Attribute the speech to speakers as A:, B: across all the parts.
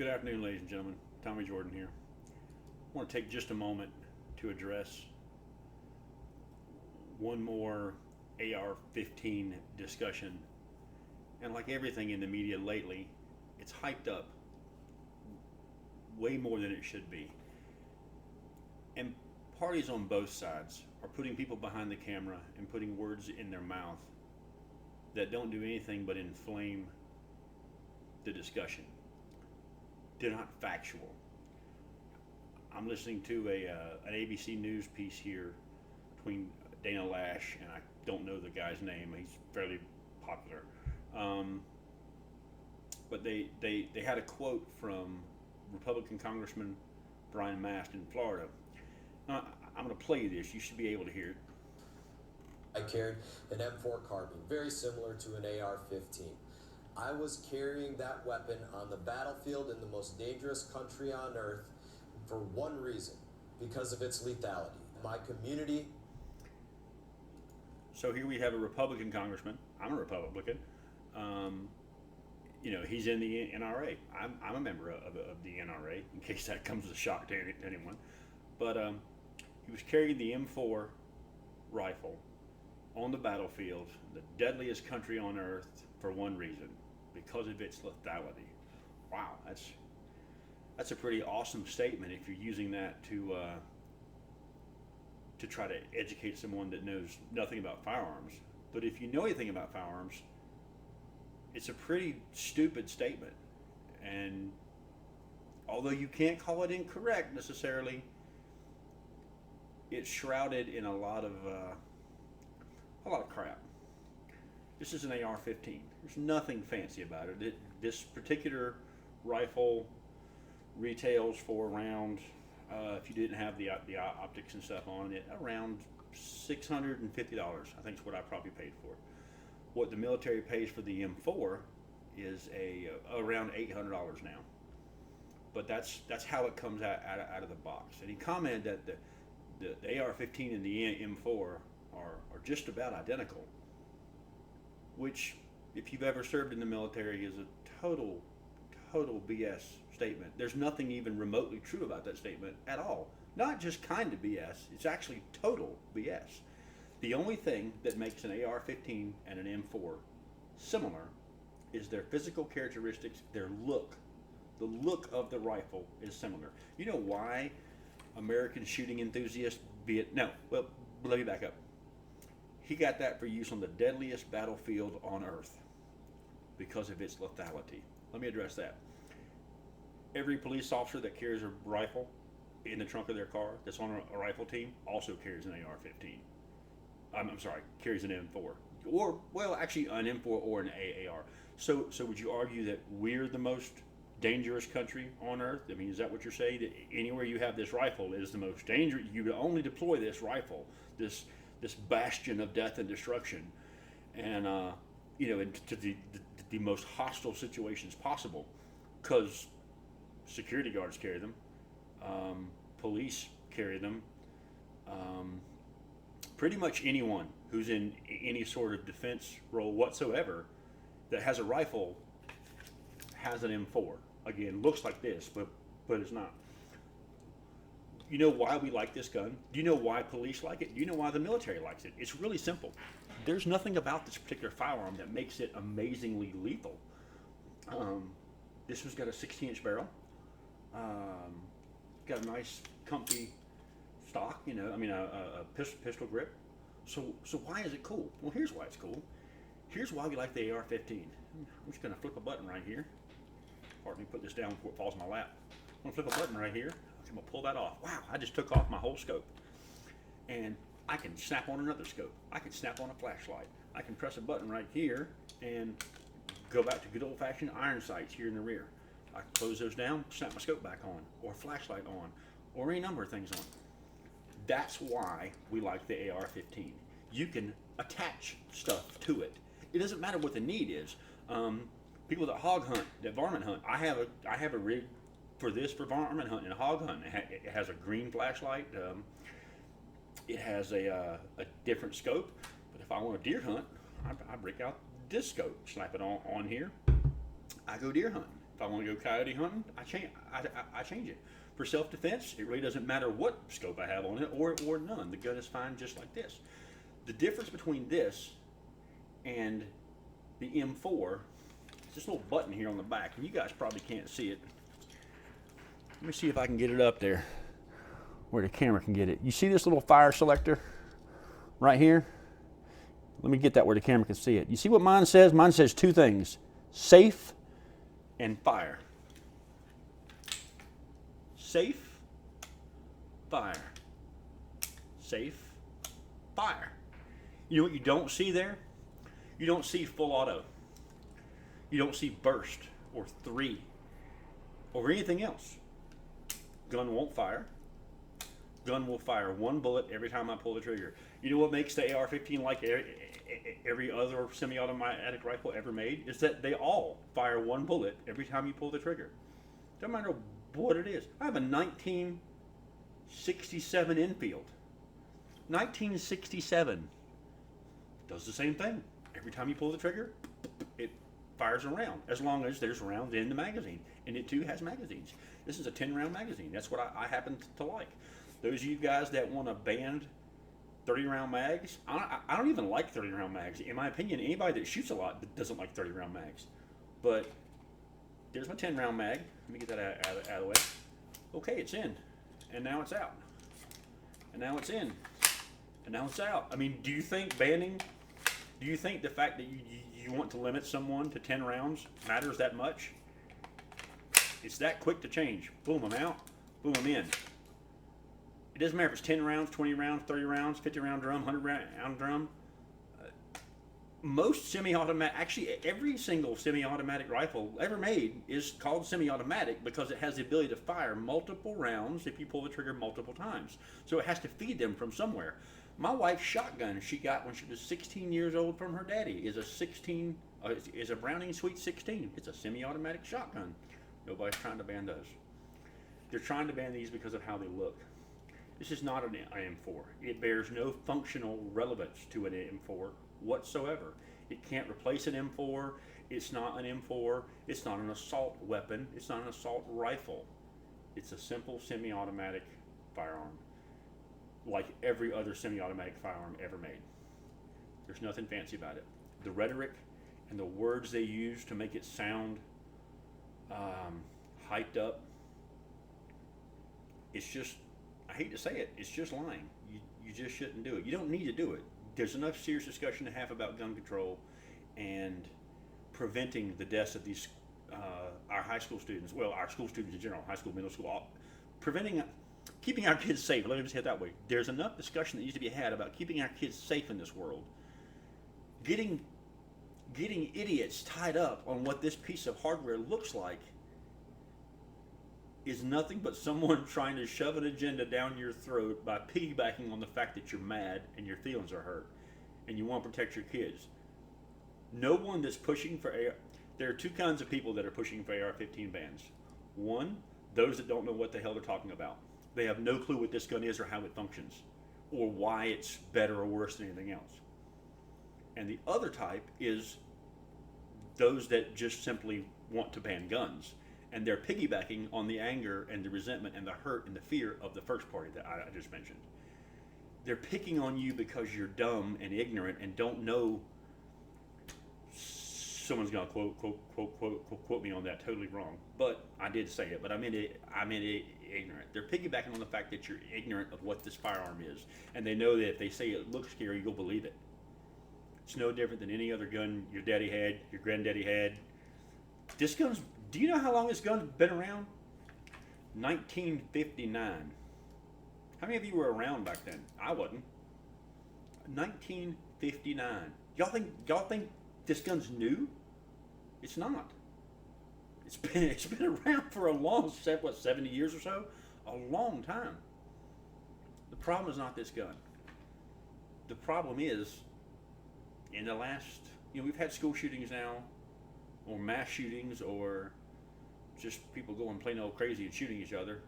A: Good afternoon, ladies and gentlemen. Tommy Jordan here. I want to take just a moment to address one more AR-15 discussion. And like everything in the media lately, it's hyped up way more than it should be. And parties on both sides are putting people behind the camera and putting words in their mouth that don't do anything but inflame the discussion. They're not factual. I'm listening to an ABC News piece here between Dana Lash and I don't know the guy's name. He's fairly popular, but they had a quote from Republican Congressman Brian Mast in Florida. Now, I'm going to play you this. You should be able to hear it.
B: I carried an M4 carbine, very similar to an AR-15. I was carrying that weapon on the battlefield in the most dangerous country on earth for one reason, because of its lethality. My community.
A: So here we have a Republican congressman. I'm a Republican. He's in the NRA. I'm a member of the NRA, in case that comes as a shock to anyone. But he was carrying the M4 rifle on the battlefield, the deadliest country on earth, for one reason, because of its lethality. Wow, that's a pretty awesome statement if you're using that to try to educate someone that knows nothing about firearms. But if you know anything about firearms, it's a pretty stupid statement. And although you can't call it incorrect necessarily, it's shrouded in a lot of crap. This is an AR-15. There's nothing fancy about it. This particular rifle retails for around, if you didn't have the optics and stuff on it, around $650. I think is what I probably paid for. What the military pays for the M4 is around $800 now. But that's how it comes out of the box. And he commented that the AR-15 and the M4 are just about identical, which, if you've ever served in the military, is a total BS statement. There's nothing even remotely true about that statement at all. Not just kind of BS, it's actually total BS. The only thing that makes an AR-15 and an M4 similar is their physical characteristics, their look. The look of the rifle is similar. You know why American shooting enthusiasts, let me back up. He got that for use on the deadliest battlefield on earth because of its lethality. Let me address that. Every police officer that carries a rifle in the trunk of their car that's on a rifle team also carries an AR-15. I'm sorry, carries an M4. Actually an M4 or an AR. So would you argue that we're the most dangerous country on earth? I mean, is that what you're saying? That anywhere you have this rifle is the most dangerous? You would only deploy this rifle, this bastion of death and destruction, and into the most hostile situations possible, because security guards carry them, police carry them, pretty much anyone who's in any sort of defense role whatsoever that has a rifle has an M4. Again, looks like this, but it's not. You know why we like this gun? Do you know why police like it? Do you know why the military likes it? It's really simple. There's nothing about this particular firearm that makes it amazingly lethal. This one's got a 16-inch barrel. Got a nice, comfy stock. A pistol grip. So why is it cool? Well, here's why it's cool. Here's why we like the AR-15. I'm just going to flip a button right here. Pardon me, put this down before it falls in my lap. I'm going to flip a button right here. I'm going to pull that off. Wow, I just took off my whole scope. And I can snap on another scope. I can snap on a flashlight. I can press a button right here and go back to good old-fashioned iron sights here in the rear. I can close those down, snap my scope back on, or flashlight on, or any number of things on. That's why we like the AR-15. You can attach stuff to it. It doesn't matter what the need is. People that hog hunt, that varmint hunt, I have a rig for varmint hunting and hog hunting. It has a green flashlight. It has a different scope. But if I want to deer hunt, I break out this scope, slap it on here. I go deer hunting. If I want to go coyote hunting, I change it. For self-defense, it really doesn't matter what scope I have on it or none. The gun is fine just like this. The difference between this and the M4 is this little button here on the back, and you guys probably can't see it. Let me see if I can get it up there where the camera can get it. You see this little fire selector right here? Let me get that where the camera can see it. You see what mine says? Mine says two things: safe and fire. Safe, fire. Safe, fire. You know what you don't see there? You don't see full auto. You don't see burst or 3 or anything else. Gun won't fire. Gun will fire 1 bullet every time I pull the trigger. You know what makes the AR-15 like every other semi-automatic rifle ever made? Is that they all fire 1 bullet every time you pull the trigger. Doesn't matter what it is. I have a 1967 Enfield. 1967 does the same thing. Every time you pull the trigger, it fires a round, as long as there's rounds in the magazine. And it too has magazines. This is a 10-round magazine. That's what I happen to like. Those of you guys that want to ban 30-round mags, I don't even like 30-round mags. In my opinion, anybody that shoots a lot doesn't like 30-round mags. But there's my 10-round mag. Let me get that out of the way. Okay, it's in. And now it's out. And now it's in. And now it's out. I mean, do you think banning, do you think the fact that you want to limit someone to 10 rounds matters that much? It's that quick to change. Boom, I'm out. Boom, I'm in. It doesn't matter if it's 10 rounds, 20 rounds, 30 rounds, 50-round drum, 100-round drum. Most semi-automatic, actually every single semi-automatic rifle ever made is called semi-automatic because it has the ability to fire multiple rounds if you pull the trigger multiple times. So it has to feed them from somewhere. My wife's shotgun she got when she was 16 years old from her daddy is a Browning Sweet 16. It's a semi-automatic shotgun. Nobody's trying to ban those. They're trying to ban these because of how they look. This is not an M4. It bears no functional relevance to an M4 whatsoever. It can't replace an M4. It's not an M4. It's not an assault weapon. It's not an assault rifle. It's a simple semi-automatic firearm, like every other semi-automatic firearm ever made. There's nothing fancy about it. The rhetoric and the words they use to make it sound hyped up, it's just, I hate to say it, it's just lying. You just shouldn't do it. You don't need to do it. There's enough serious discussion to have about gun control and preventing the deaths of these our high school students, well, our school students in general, high school, middle school, keeping our kids safe. Let me just say it that way. There's enough discussion that needs to be had about keeping our kids safe in this world. Getting idiots tied up on what this piece of hardware looks like is nothing but someone trying to shove an agenda down your throat by piggybacking on the fact that you're mad and your feelings are hurt and you want to protect your kids. No one that's pushing for AR, there are two kinds of people that are pushing for AR-15 bans. One, those that don't know what the hell they're talking about. They have no clue what this gun is or how it functions or why it's better or worse than anything else. And the other type is those that just simply want to ban guns. And they're piggybacking on the anger and the resentment and the hurt and the fear of the first party that I just mentioned. They're picking on you because you're dumb and ignorant and don't know. Someone's gonna quote me on that totally wrong, but I did say it. But I meant it ignorant. They're piggybacking on the fact that you're ignorant of what this firearm is, and they know that if they say it looks scary, you'll believe it. It's no different than any other gun your daddy had, your granddaddy had. This gun's. Do you know how long this gun's been around? 1959. How many of you were around back then? I wasn't. 1959. Y'all think this gun's new? It's not. It's been around for a long, 70 years or so? A long time. The problem is not this gun. The problem is, in the last, we've had school shootings now, or mass shootings, or just people going plain old crazy and shooting each other,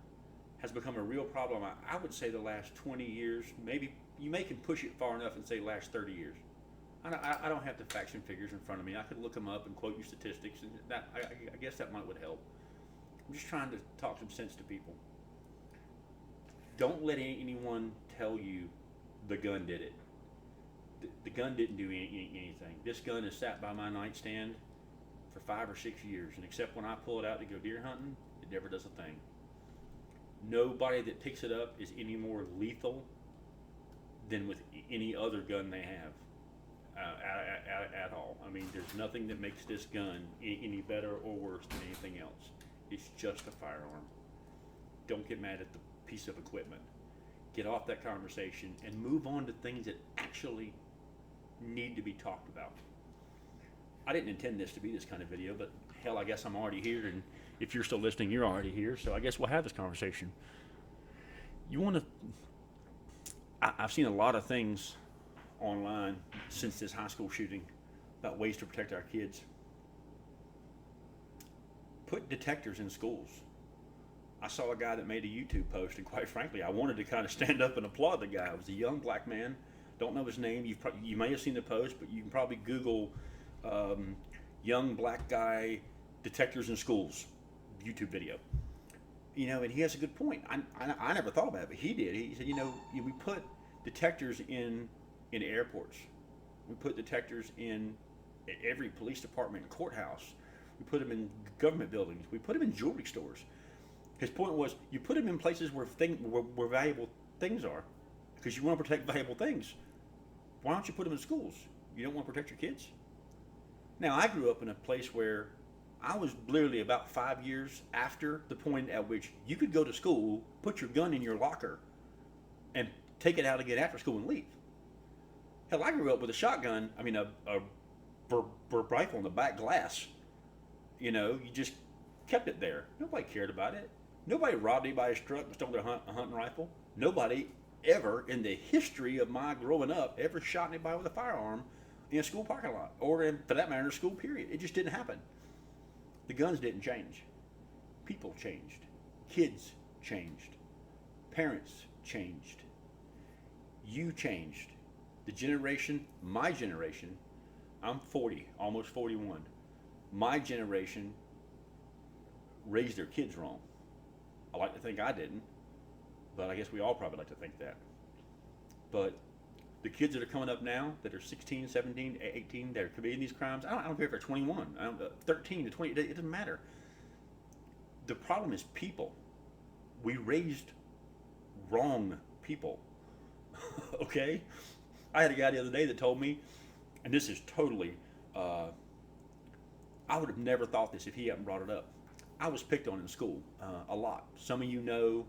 A: has become a real problem. I would say the last 20 years, maybe you can push it far enough and say last 30 years. I don't have the facts and figures in front of me. I could look them up and quote you statistics, and I guess that would help. I'm just trying to talk some sense to people. Don't let anyone tell you the gun did it. The gun didn't do anything. This gun has sat by my nightstand for 5 or 6 years, and except when I pull it out to go deer hunting, it never does a thing. Nobody that picks it up is any more lethal than with any other gun they have at all. I mean, there's nothing that makes this gun any better or worse than anything else. It's just a firearm. Don't get mad at the piece of equipment. Get off that conversation and move on to things that actually need to be talked about. I didn't intend this to be this kind of video, but hell, I guess I'm already here, and if you're still listening, you're already here, so I guess we'll have this conversation. I've seen a lot of things online since this high school shooting about ways to protect our kids. Put detectors in schools. I saw a guy that made a YouTube post, and quite frankly, I wanted to kind of stand up and applaud the guy. It was a young black man. Don't know his name. You may have seen the post, but you can probably Google young black guy detectors in schools YouTube video. You know, and he has a good point. I never thought about it, but he did. He said, we put detectors in airports. We put detectors in every police department and courthouse. We put them in government buildings. We put them in jewelry stores. His point was, you put them in places where valuable things are, because you want to protect valuable things. Why don't you put them in schools? You don't want to protect your kids? Now, I grew up in a place where I was literally about 5 years after the point at which you could go to school, put your gun in your locker, and take it out again after school and leave. Hell, I grew up with a shotgun, a rifle in the back glass. You just kept it there. Nobody cared about it. Nobody robbed anybody's truck and stole their hunting rifle. Nobody ever in the history of my growing up ever shot anybody with a firearm in a school parking lot, or for that matter, in a school period. It just didn't happen. The guns didn't change. People changed. Kids changed. Parents changed. You changed. The generation, my generation, I'm 40, almost 41. My generation raised their kids wrong. I like to think I didn't, but I guess we all probably like to think that. But the kids that are coming up now that are 16, 17, 18, that are committing these crimes, I don't care if they're 21, 13 to 20, it doesn't matter. The problem is people. We raised wrong people. Okay? I had a guy the other day that told me, and this is totally, I would have never thought this if he hadn't brought it up. I was picked on in school a lot. Some of you know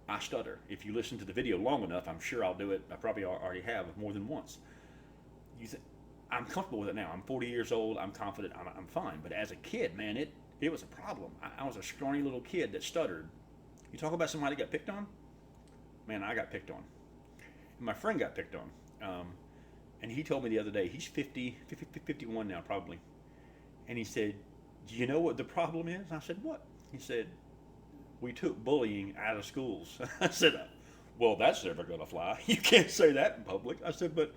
A: I stutter. If you listen to the video long enough, I'm sure I'll do it. I probably already have more than once. I'm comfortable with it now. I'm 40 years old. I'm confident. I'm fine. But as a kid, man, it was a problem. I was a scrawny little kid that stuttered. You talk about somebody that got picked on? Man, I got picked on. And my friend got picked on. And he told me the other day, he's 51 now probably. And he said, do you know what the problem is? I said, what? He said, we took bullying out of schools. I said, well, that's never going to fly. You can't say that in public. I said, but,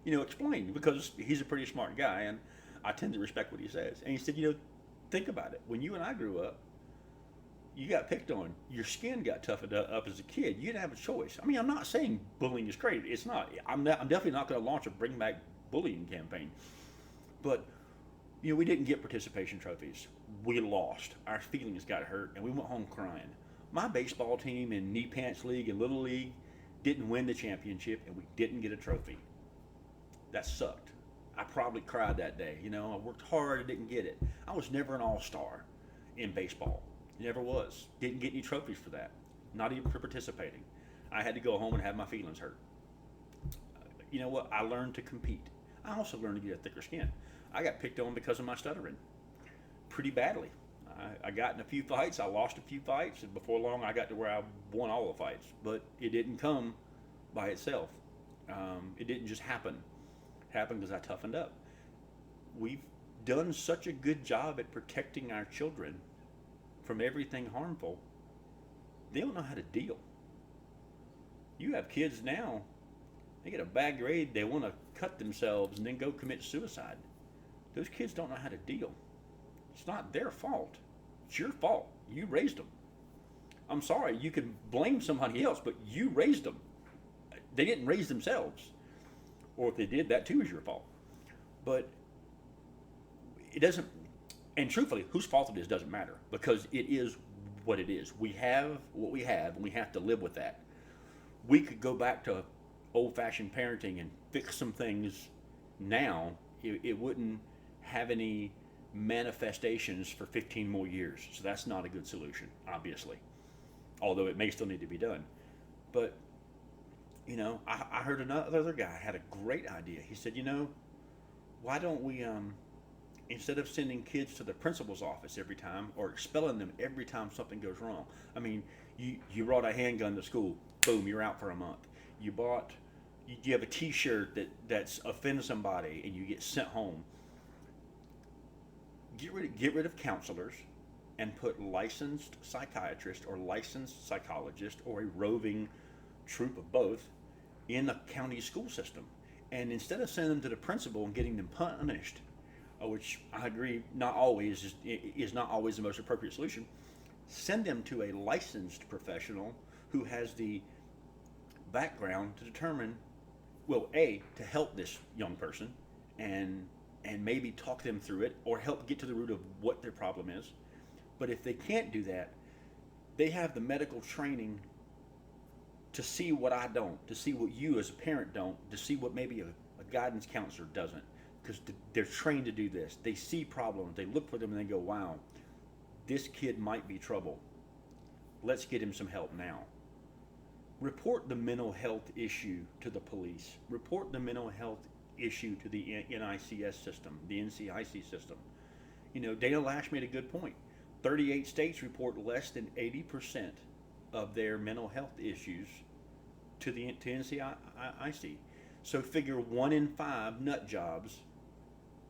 A: explain, because he's a pretty smart guy, and I tend to respect what he says. And he said, think about it. When you and I grew up, you got picked on. Your skin got toughened up as a kid. You didn't have a choice. I'm not saying bullying is great. It's not. I'm definitely not going to launch a bring back bullying campaign. But we didn't get participation trophies. We lost. Our feelings got hurt, and we went home crying. My baseball team in knee pants league and little league didn't win the championship, and we didn't get a trophy. That sucked. I probably cried that day. I worked hard and didn't get it. I was never an all-star in baseball. Never was. Didn't get any trophies for that. Not even for participating. I had to go home and have my feelings hurt. You know what? I learned to compete. I also learned to get a thicker skin. I got picked on because of my stuttering. Pretty badly. I got in a few fights. I lost a few fights. And before long, I got to where I won all the fights. But it didn't come by itself. It didn't just happen. It happened because I toughened up. We've done such a good job at protecting our children from everything harmful. They don't know how to deal. You have kids now, they get a bad grade, they want to cut themselves and then go commit suicide. Those kids don't know how to deal. It's not their fault. It's your fault. You raised them. I'm sorry, you can blame somebody else, but you raised them. They didn't raise themselves. Or if they did, that too is your fault. But it doesn't, and truthfully, whose fault it is doesn't matter, because it is what it is. We have what we have, and we have to live with that. We could go back to old-fashioned parenting and fix some things now. It wouldn't have any manifestations for 15 more years. So that's not a good solution, obviously. Although it may still need to be done. But, I heard another guy had a great idea. He said, why don't we, instead of sending kids to the principal's office every time or expelling them every time something goes wrong. I mean, you brought a handgun to school, boom, you're out for a month. You have a t-shirt that's offended somebody and you get sent home. Get rid of counselors and put licensed psychiatrist or licensed psychologist or a roving troop of both in the county school system. And instead of sending them to the principal and getting them punished, which I agree is not always the most appropriate solution, send them to a licensed professional who has the background to determine, to help this young person and maybe talk them through it or help get to the root of what their problem is. But if they can't do that, they have the medical training to see what I don't, to see what you as a parent don't, to see what maybe a guidance counselor doesn't, because they're trained to do this. They see problems, they look for them, and they go, wow, this kid might be trouble. Let's get him some help now. Report the mental health issue to the police. Report the mental health issue to the NICS system, the NCIC system. Dana Lash made a good point. 38 states report less than 80% of their mental health issues to NCIC. So figure 1 in 5 nut jobs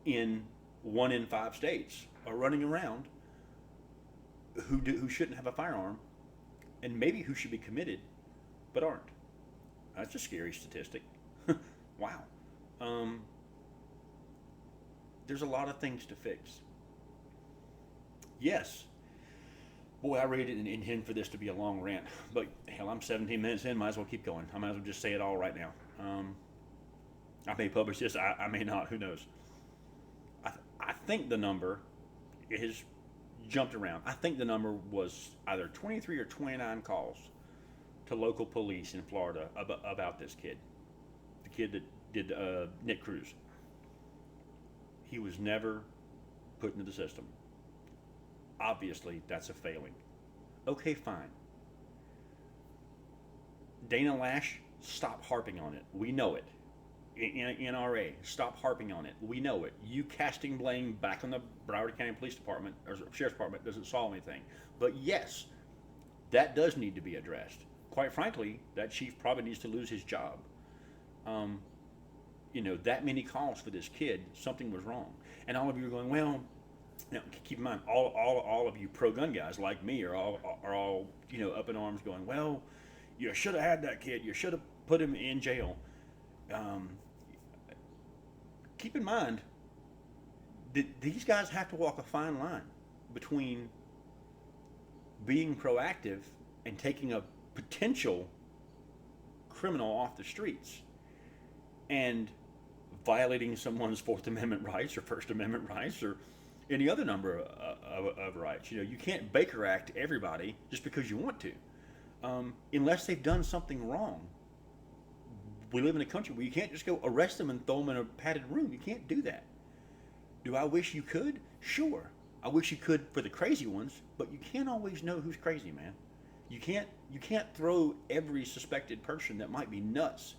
A: in 1 in 5 states are running around who shouldn't have a firearm, and maybe who should be committed but aren't. That's a scary statistic. Wow. There's a lot of things to fix. Yes. Boy, I really didn't intend for this to be a long rant, but hell, I'm 17 minutes in, might as well keep going. I might as well just say it all right now. I may publish this, I may not, who knows. I think the number has jumped around. I think the number was either 23 or 29 calls to local police in Florida about this kid. The kid that did Nick Cruz. He was never put into the system. Obviously, that's a failing. Okay, fine. Dana Lash, stop harping on it. We know it. NRA, stop harping on it. We know it. You casting blame back on the Broward County Police Department or Sheriff's Department doesn't solve anything. But yes, that does need to be addressed. Quite frankly, that chief probably needs to lose his job. That many calls for this kid, something was wrong. And all of you are going, well, now keep in mind, all of you pro-gun guys like me are all up in arms going, well, you should have had that kid. You should have put him in jail. Keep in mind, these guys have to walk a fine line between being proactive and taking a potential criminal off the streets and violating someone's Fourth Amendment rights or First Amendment rights or any other number of rights. You can't Baker Act everybody just because you want to, unless they've done something wrong. We live in a country where you can't just go arrest them and throw them in a padded room. You can't do that. Do I wish you could? Sure. I wish you could for the crazy ones, but you can't always know who's crazy, man. You can't throw every suspected person that might be nuts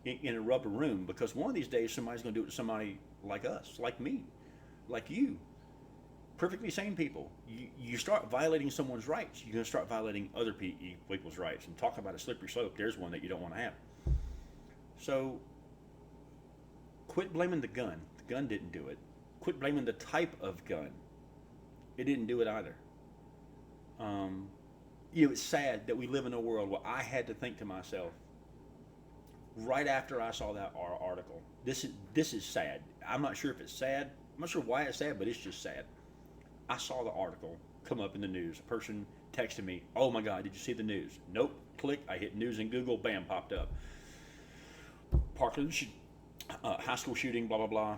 A: in a rubber room, because one of these days somebody's going to do it to somebody like us, like me, like you. Perfectly sane people. You start violating someone's rights, you're going to start violating other people's rights. And talk about a slippery slope, there's one that you don't want to have. So quit blaming the gun. The gun didn't do it. Quit blaming the type of gun. It didn't do it either. It's sad that we live in a world where I had to think to myself, right after I saw that article. This is sad. I'm not sure if it's sad. I'm not sure why it's sad, but it's just sad. I saw the article come up in the news. A person texted me, "Oh my God, did you see the news?" Nope. Click. I hit news in Google. Bam, popped up. Parkland high school shooting. Blah blah blah.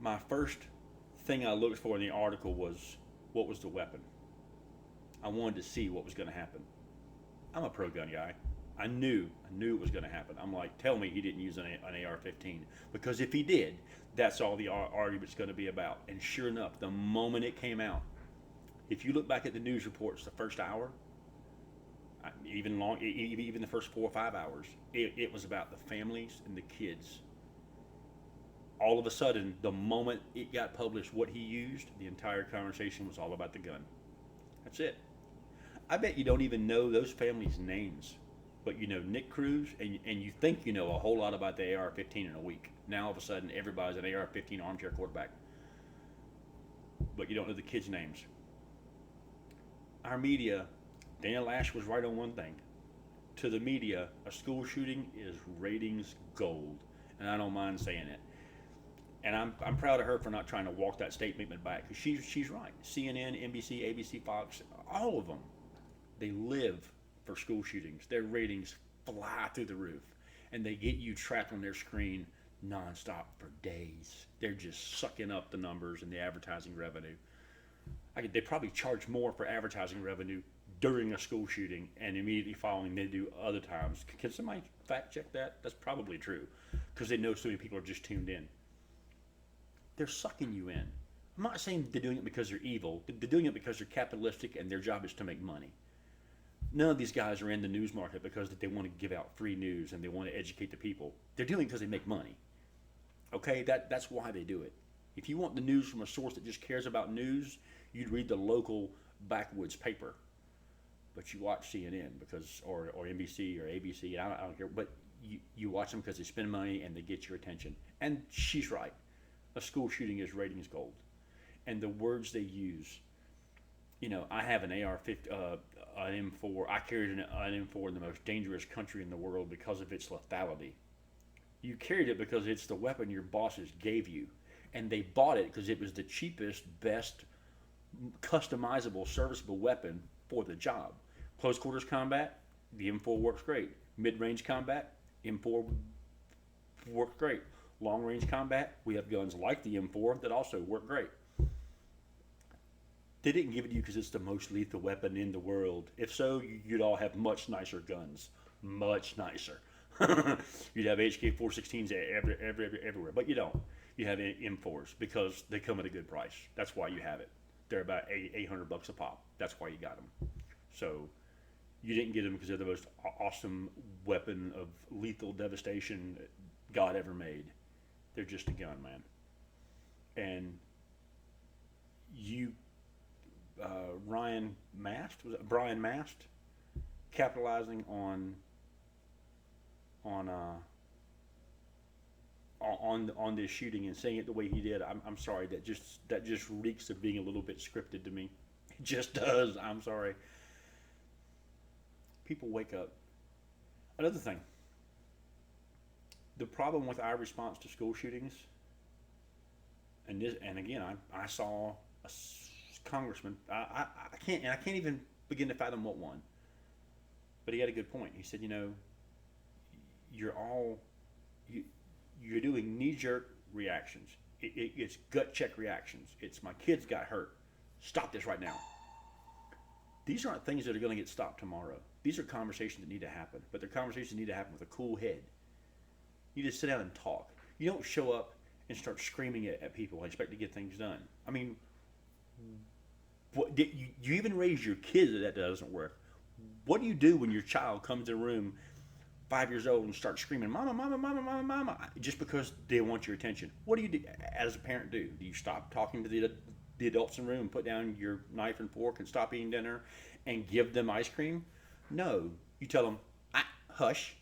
A: My first thing I looked for in the article was what was the weapon. I wanted to see what was going to happen. I'm a pro gun guy. I knew it was going to happen. I'm like, tell me he didn't use an AR-15, because if he did, that's all the argument's going to be about. And sure enough, the moment it came out, if you look back at the news reports, the first hour, even the first 4 or 5 hours, it was about the families and the kids. All of a sudden, the moment it got published what he used, the entire conversation was all about the gun. That's it. I bet you don't even know those families' names, but you know Nick Cruz, and you think you know a whole lot about the AR-15 in a week. Now all of a sudden, everybody's an AR-15 armchair quarterback, but you don't know the kids' names. Our media, Dana Lash was right on one thing. To the media, a school shooting is ratings gold, and I don't mind saying it. And I'm proud of her for not trying to walk that statement back, because she's right. CNN, NBC, ABC, Fox, all of them, they live for school shootings. Their ratings fly through the roof, and they get you trapped on their screen nonstop for days. They're just sucking up the numbers and the advertising revenue. They probably charge more for advertising revenue during a school shooting and immediately following than they do other times. Can somebody fact check that? That's probably true, because they know so many people are just tuned in. They're sucking you in. I'm not saying they're doing it because they're evil. They're doing it because they're capitalistic and their job is to make money. None of these guys are in the news market because they want to give out free news and they want to educate the people. They're doing it because they make money. Okay, that's why they do it. If you want the news from a source that just cares about news, you'd read the local backwoods paper. But you watch CNN because, or NBC or ABC, I don't care. But you watch them because they spend money and they get your attention. And she's right. A school shooting is ratings gold. And the words they use, you know, I have an AR-15, an M4. I carried an M4 in the most dangerous country in the world because of its lethality. You carried it because it's the weapon your bosses gave you. And they bought it because it was the cheapest, best, customizable, serviceable weapon for the job. Close quarters combat, the M4 works great. Mid-range combat, M4 works great. Long-range combat, we have guns like the M4 that also work great. They didn't give it to you because it's the most lethal weapon in the world. If so, you'd all have much nicer guns. Much nicer. You'd have HK-416s everywhere, but you don't. You have M4s because they come at a good price. That's why you have it. They're about $800 a pop. That's why you got them. So you didn't get them because they're the most awesome weapon of lethal devastation God ever made. They're just a gun, man. And you, Brian Mast, capitalizing on this shooting and saying it the way he did. I'm sorry. That just reeks of being a little bit scripted to me. It just does. I'm sorry. People wake up. Another thing. The problem with our response to school shootings, and again, I saw a congressman. I can't even begin to fathom what one. But he had a good point. He said, you know, you're doing knee-jerk reactions. It's gut check reactions. It's my kids got hurt. Stop this right now. These aren't things that are going to get stopped tomorrow. These are conversations that need to happen, but they're conversations that need to happen with a cool head. You just sit down and talk. You don't show up and start screaming at people and expect to get things done. I mean, you even raise your kids that doesn't work. What do you do when your child comes to the room 5 years old and starts screaming, "Mama, mama, mama, mama, mama," just because they want your attention? What do you do as a parent do? Do you stop talking to the adults in the room and put down your knife and fork and stop eating dinner and give them ice cream? No. You tell them, hush.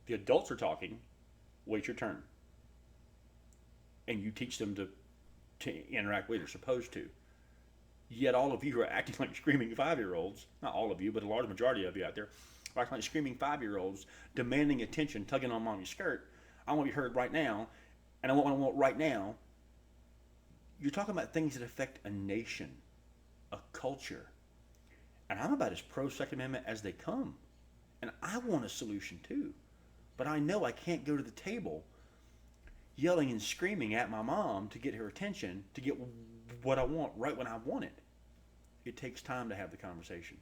A: The adults are talking. Wait your turn. And you teach them to interact with. They're supposed to. Yet all of you are acting like screaming 5-year-olds. Not all of you, but a large majority of you out there or acting like screaming 5-year-olds, demanding attention, tugging on mommy's skirt. I want to be heard right now, and I want what I want right now. You're talking about things that affect a nation, a culture. And I'm about as pro Second Amendment as they come. And I want a solution too. But I know I can't go to the table yelling and screaming at my mom to get her attention, to get what I want right when I want it. It takes time to have the conversation.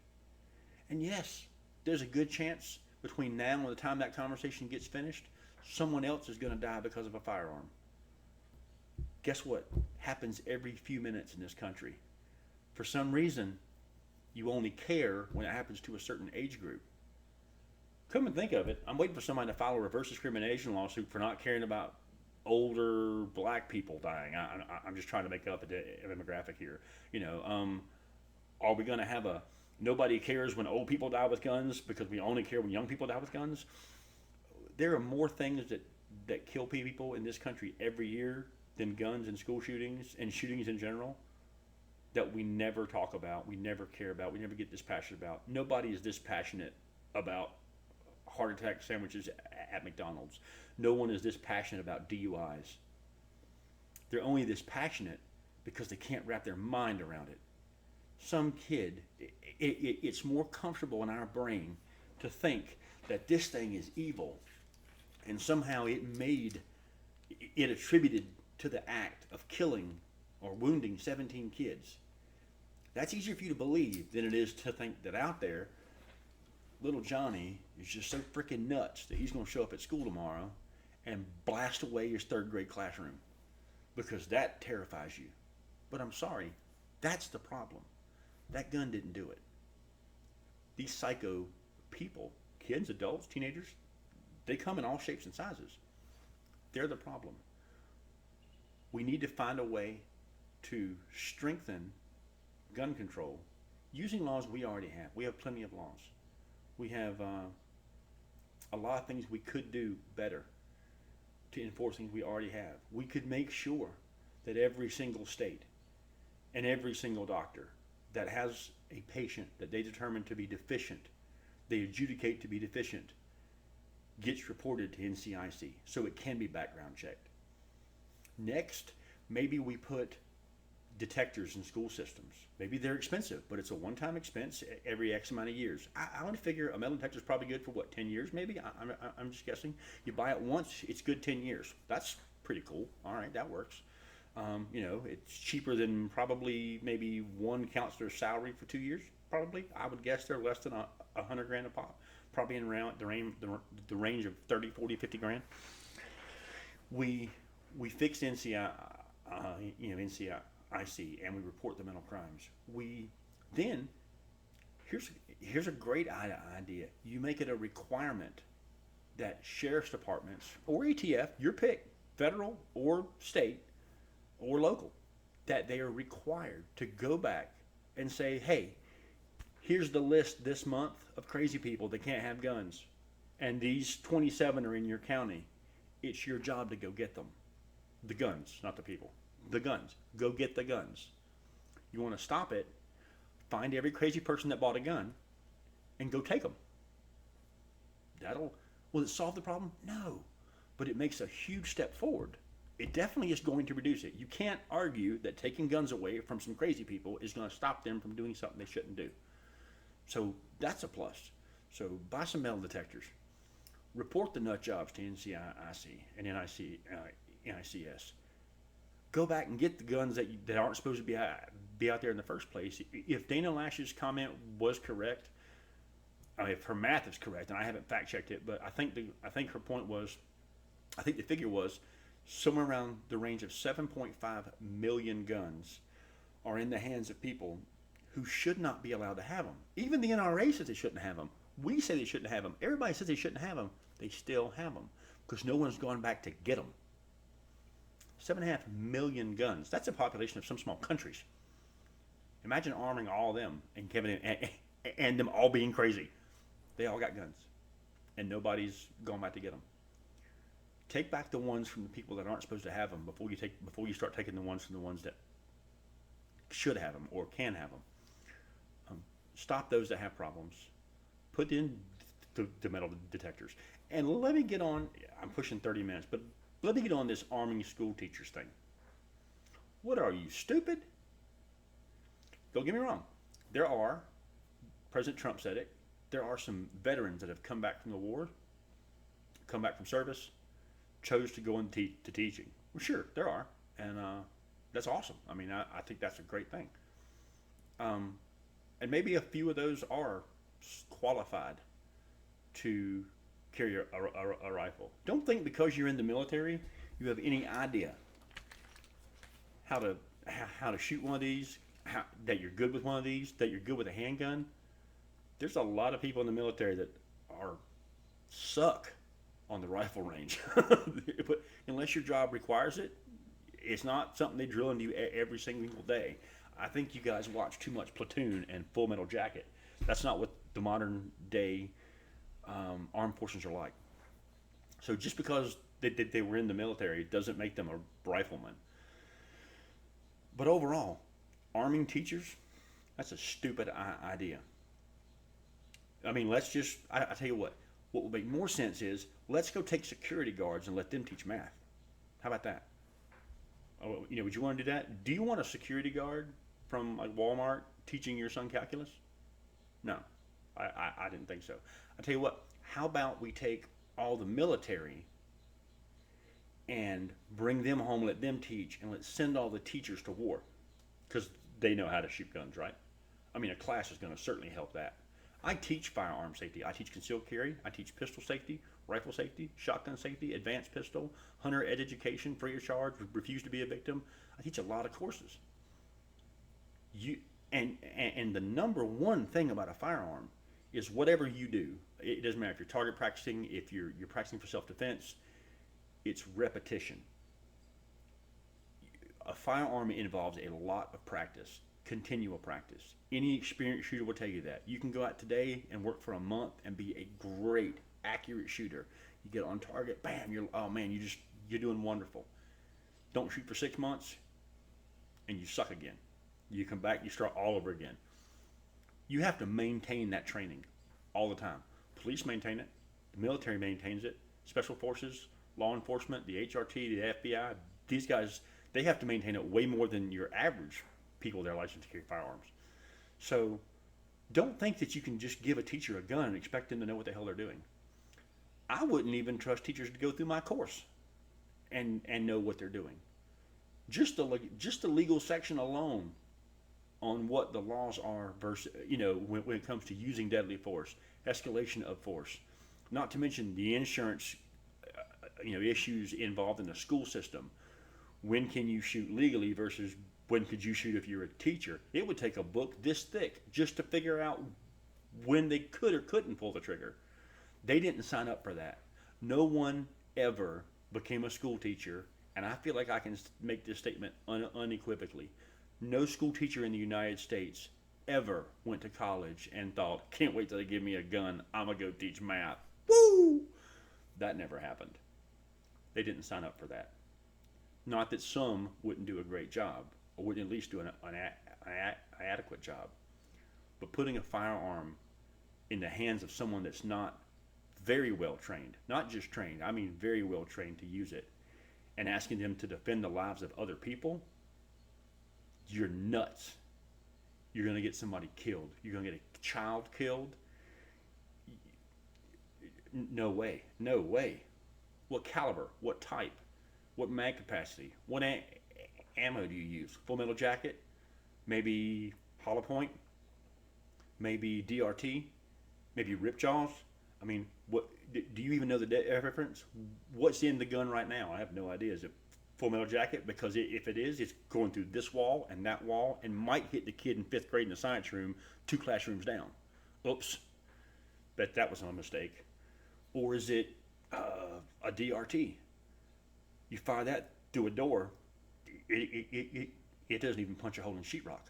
A: And yes, there's a good chance between now and the time that conversation gets finished, someone else is going to die because of a firearm. Guess what? Happens every few minutes in this country. For some reason, you only care when it happens to a certain age group. Come and think of it, I'm waiting for somebody to file a reverse discrimination lawsuit for not caring about older black people dying. I'm just trying to make up a demographic here. Are we going to have a nobody cares when old people die with guns because we only care when young people die with guns? There are more things that kill people in this country every year than guns and school shootings and shootings in general that we never talk about, we never care about, we never get this passionate about. Nobody is this passionate about heart attack sandwiches at McDonald's. No one is this passionate about DUIs. They're only this passionate because they can't wrap their mind around it. Some kid, it's more comfortable in our brain to think that this thing is evil, and somehow it attributed to the act of killing or wounding 17 kids. That's easier for you to believe than it is to think that out there, little Johnny is just so freaking nuts that he's going to show up at school tomorrow and blast away his third grade classroom, because that terrifies you. But I'm sorry, that's the problem. That gun didn't do it. These psycho people, kids, adults, teenagers, they come in all shapes and sizes. They're the problem. We need to find a way to strengthen gun control using laws we already have. We have plenty of laws. We have a lot of things we could do better to enforce things we already have. We could make sure that every single state and every single doctor that has a patient that they determine to be deficient, they adjudicate to be deficient, gets reported to NCIC so it can be background checked. Next, maybe we put detectors in school systems. Maybe they're expensive, but it's a one-time expense every X amount of years. I would figure a metal detector is probably good for 10 years maybe? I'm just guessing. You buy it once, it's good 10 years. That's pretty cool. All right, that works. It's cheaper than probably maybe one counselor's salary for 2 years, probably. I would guess they're less than $100,000 a pop, probably in around the range of 30, 40, 50 grand. We fixed NCIC, and we report the mental crimes. Here's a great idea. You make it a requirement that sheriff's departments or ATF, your pick, federal or state or local, that they are required to go back and say, hey, here's the list this month of crazy people that can't have guns, and these 27 are in your county. It's your job to go get them. The guns, not the people. The guns. Go get the guns. You want to stop it, find every crazy person that bought a gun and go take them. Will it solve the problem? No, but it makes a huge step forward. It definitely is going to reduce it. You can't argue that taking guns away from some crazy people is going to stop them from doing something they shouldn't do. So that's a plus. So buy some metal detectors. Report the nut jobs to NCIC and NICS. Go back and get the guns that aren't supposed to be out there in the first place. If Dana Lash's comment was correct, if her math is correct, and I haven't fact checked it, but I think her point was, I think the figure was somewhere around the range of 7.5 million guns are in the hands of people who should not be allowed to have them. Even the NRA says they shouldn't have them. We say they shouldn't have them. Everybody says they shouldn't have them. They still have them because no one's gone back to get them. 7.5 million guns. That's a population of some small countries. Imagine arming all of them and them all being crazy. They all got guns, and nobody's gone back to get them. Take back the ones from the people that aren't supposed to have them before you start taking the ones from the ones that should have them or can have them. Stop those that have problems. Put in the metal detectors. And let me get on, I'm pushing 30 minutes, but let me get on this arming school teachers thing. What are you, stupid? Don't get me wrong. There are, President Trump said it, there are some veterans that have come back from the war, come back from service, chose to go into teaching. Well, sure, there are. And that's awesome. I mean, I think that's a great thing. And maybe a few of those are qualified to carry a rifle. Don't think because you're in the military you have any idea how to shoot one of these, that you're good with one of these, that you're good with a handgun. There's a lot of people in the military that suck on the rifle range. But unless your job requires it, it's not something they drill into you every single day. I think you guys watch too much Platoon and Full Metal Jacket. That's not what the modern day armed forces are like. So just because they were in the military doesn't make them a rifleman. But overall, arming teachers, that's a stupid idea. I mean, let's just, I tell you what would make more sense is, let's go take security guards and let them teach math. How about that? Oh, would you want to do that? Do you want a security guard from like Walmart teaching your son calculus? No, I didn't think so. I tell you what, how about we take all the military and bring them home, let them teach, and let's send all the teachers to war, because they know how to shoot guns, right? I mean, a class is going to certainly help that. I teach firearm safety. I teach concealed carry. I teach pistol safety, rifle safety, shotgun safety, advanced pistol, hunter ed education, free of charge, refuse to be a victim. I teach a lot of courses. And the number one thing about a firearm is whatever you do. It doesn't matter if you're target practicing, if you're practicing for self-defense. It's repetition. A firearm involves a lot of practice, continual practice. Any experienced shooter will tell you that. You can go out today and work for a month and be a great, accurate shooter. You get on target, bam, you're doing wonderful. Don't shoot for 6 months and you suck again. You come back, you start all over again. You have to maintain that training all the time. Police maintain it, the military maintains it, special forces, law enforcement, the HRT, the FBI, these guys, they have to maintain it way more than your average people that are licensed to carry firearms. So don't think that you can just give a teacher a gun and expect them to know what the hell they're doing. I wouldn't even trust teachers to go through my course and know what they're doing. Just the legal section alone on what the laws are versus, when it comes to using deadly force, escalation of force, not to mention the insurance, issues involved in the school system. When can you shoot legally versus when could you shoot if you're a teacher? It would take a book this thick just to figure out when they could or couldn't pull the trigger. They didn't sign up for that. No one ever became a school teacher, and I feel like I can make this statement unequivocally. No school teacher in the United States ever went to college and thought, can't wait till they give me a gun, I'm going to go teach math. Woo! That never happened. They didn't sign up for that. Not that some wouldn't do a great job, or wouldn't at least do an adequate job. But putting a firearm in the hands of someone that's not very well trained, not just trained, I mean very well trained to use it, and asking them to defend the lives of other people, you're nuts. You're going to get somebody killed. You're going to get a child killed. No way. No way. What caliber? What type? What mag capacity? What ammo do you use? Full Metal Jacket? Maybe hollow point? Maybe DRT? Maybe Ripjaws? I mean, what do you even know the difference? What's in the gun right now? I have no idea. Is it Full Metal Jacket? Because if it is, it's going through this wall and that wall and might hit the kid in 5th grade in the science room 2 classrooms down. Oops. Bet that was a mistake. Or is it a DRT? You fire that through a door, it doesn't even punch a hole in sheetrock.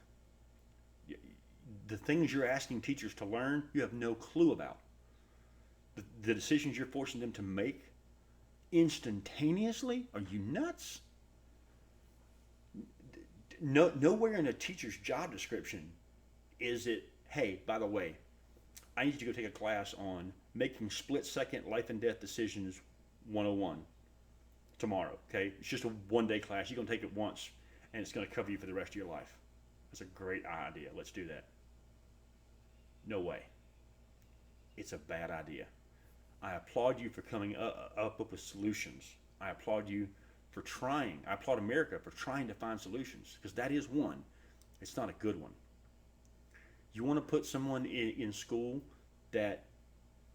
A: The things you're asking teachers to learn, you have no clue about. The decisions you're forcing them to make instantaneously, are you nuts? Nowhere in a teacher's job description is it, hey, by the way, I need you to go take a class on making split-second life and death decisions 101 tomorrow. Okay, it's just a one-day class. You're gonna take it once, and it's gonna cover you for the rest of your life. That's a great idea. Let's do that. No way. It's a bad idea. I applaud you for coming up with solutions. I applaud you for trying. I applaud America for trying to find solutions, because that is one. It's not a good one. You want to put someone in school that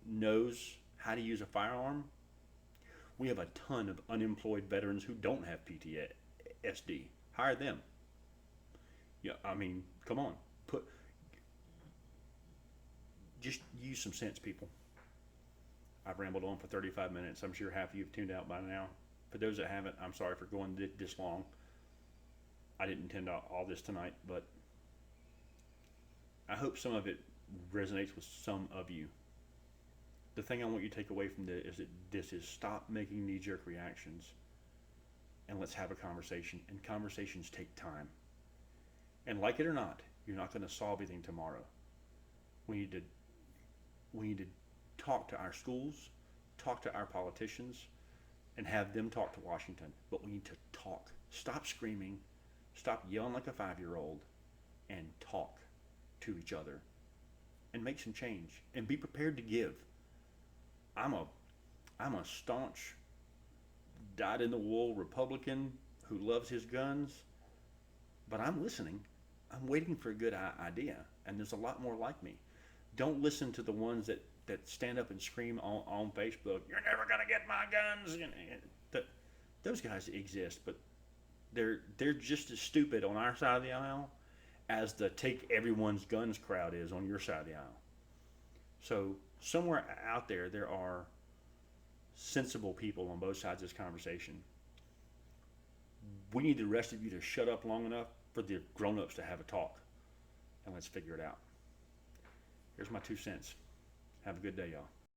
A: knows how to use a firearm? We have a ton of unemployed veterans who don't have PTSD. Hire them. Yeah, I mean, come on. Just use some sense, people. I've rambled on for 35 minutes. I'm sure half of you have tuned out by now. For those that haven't, I'm sorry for going this long. I didn't intend all this tonight, but I hope some of it resonates with some of you. The thing I want you to take away from this is stop making knee-jerk reactions, and let's have a conversation. And conversations take time. And like it or not, you're not going to solve anything tomorrow. We need to talk to our schools, talk to our politicians, and have them talk to Washington. But we need to talk. Stop screaming, stop yelling like a 5-year-old, and talk to each other and make some change and be prepared to give. I'm a staunch, dyed-in-the-wool Republican who loves his guns, but I'm listening. I'm waiting for a good idea, and there's a lot more like me. Don't listen to the ones that stand up and scream on Facebook, "You're never gonna get my guns." Those guys exist, but they're just as stupid on our side of the aisle as the take everyone's guns crowd is on your side of the aisle. So somewhere out there are sensible people on both sides of this conversation. We need the rest of you to shut up long enough for the grown-ups to have a talk, and let's figure it out. Here's my 2 cents. Have a good day, y'all.